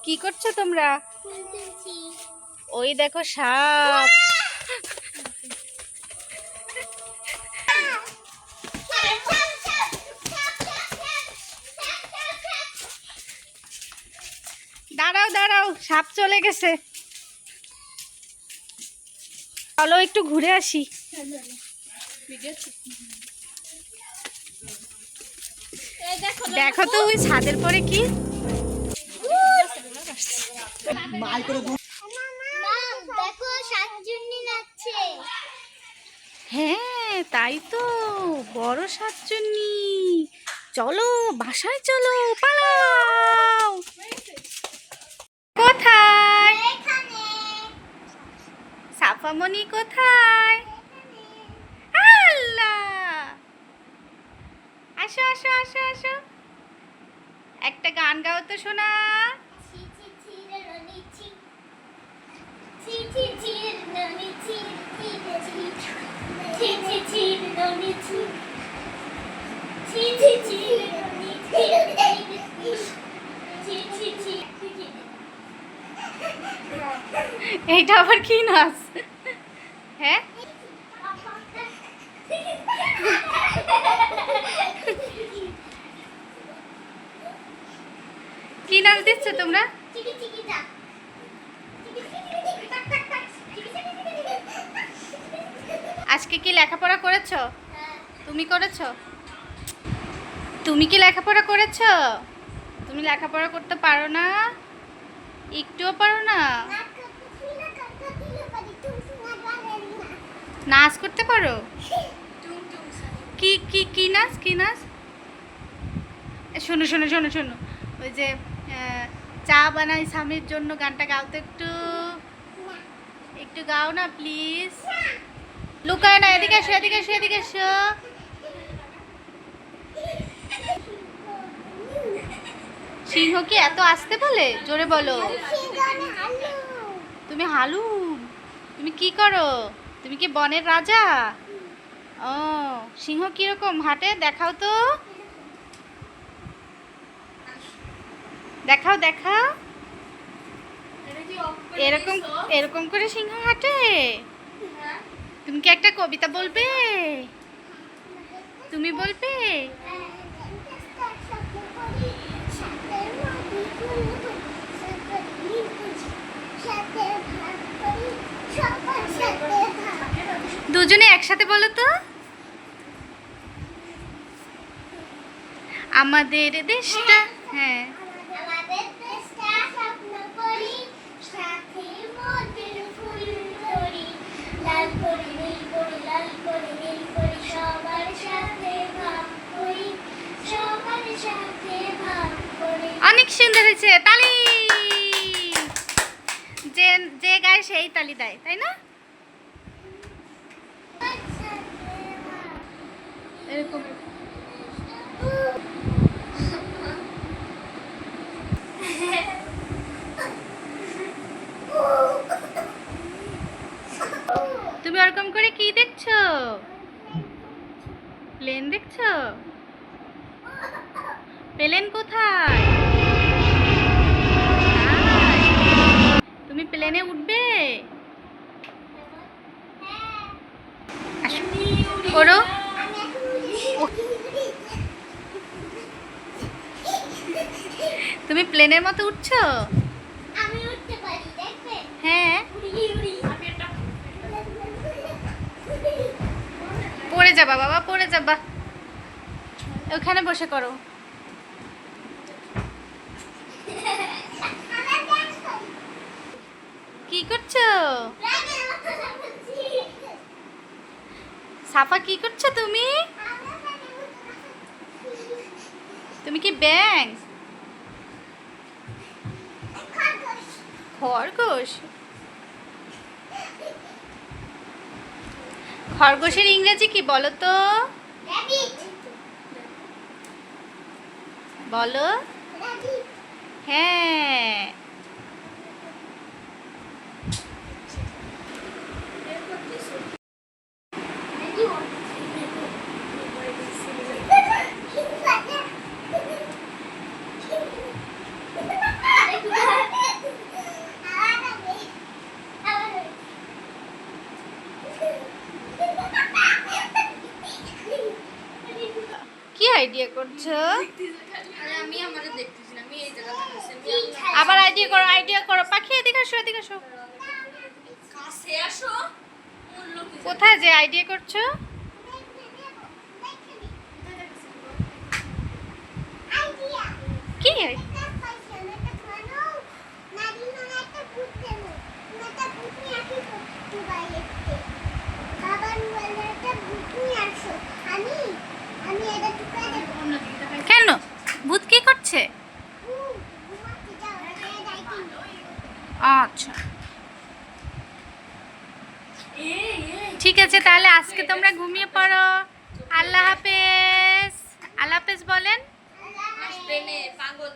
কি করছো তোমরা? ওই দেখো সাপ। দাঁড়াও দাঁড়াও, সাপ চলে গেছে। চলো একটু ঘুরে আসি। দেখো তো ওই ছাদের পরে কি। হ্যাঁ তাই তো, বড় শাকচুন্নি। চলো বাসায় চলো, পালাও। কোথায় সাফামণি, কোথায়? আল্লাহ, আসো আসো আসো আসো, একটা গান গাও তো শোনা। এইটা আবার কি নাচ? হ্যাঁ কি নাচ দিচ্ছ তোমরা? আজকে কি লেখাপড়া করেছো? তুমি করেছো? তুমি কি লেখাপড়া করেছো? তুমি লেখাপড়া করতে পারো না? একটুও পারো না? নাচ করতে পারো? কি কি কি নাচ, কি নাচ? শোনো শোনো শোনো শোনো, ওই যে চা বানাই স্বামীর জন্য গানটা গাও তো একটু, একটু গাও না প্লিজ। লুকায় না, এদিকে এসো এদিকে এসো এদিকে এসো। সিংহ কি এত আসতে বলে? জোরে বলো। তুমি হালু? তুমি কি করো? তুমি কি বনের রাজা? ও, সিংহ কিরকম হাঁটে দেখাও তো, দেখাও দেখাও। এরকম এরকম করে সিংহ হাঁটে? তুমি কি একটা কবিতা বলবে? তুমি বলবে? দুজনে একসাথে বলো তো। আমাদের দেশটা, হ্যাঁ অনেক সুন্দর হয়েছে, তালি। যে যে গায় সেই তালি দেয়, তাই না? এরকম তুমি ওরকম করে কি দেখছো? প্লেন দেখছো? প্লেন কোথায়? তুমি প্লেনে উঠবে? করো। তুমি প্লেনের মতো উঠছো? হ্যাঁ, পড়ে যাবা বাবা, পড়ে যাবা। ওখানে বসে করো। কি করছো সাফা? কি করছো তুমি? তুমি কি ব্যাঙ? খরগোশ? খরগোশের ইংরেজি কি বলো তো? বলো। হ্যাঁ, করছো? আরে আমি আমারে দেখতেছি না, আমি এই জায়গাটা বসে আবার আইডিয়া করো। পাখি এদিকে আসো, এদিকে আসো। কাছে আসো। মূল্য কি? কোথায় যে আইডিয়া করছো? কি কেন ভূত কি করছে? আচ্ছা ঠিক আছে, তাহলে আজকে তোমরা ঘুমিয়ে পড়ো। আল্লাহ হাফেজ। আল্লাহ হাফেজ বলেন। আসবে নে পাগল।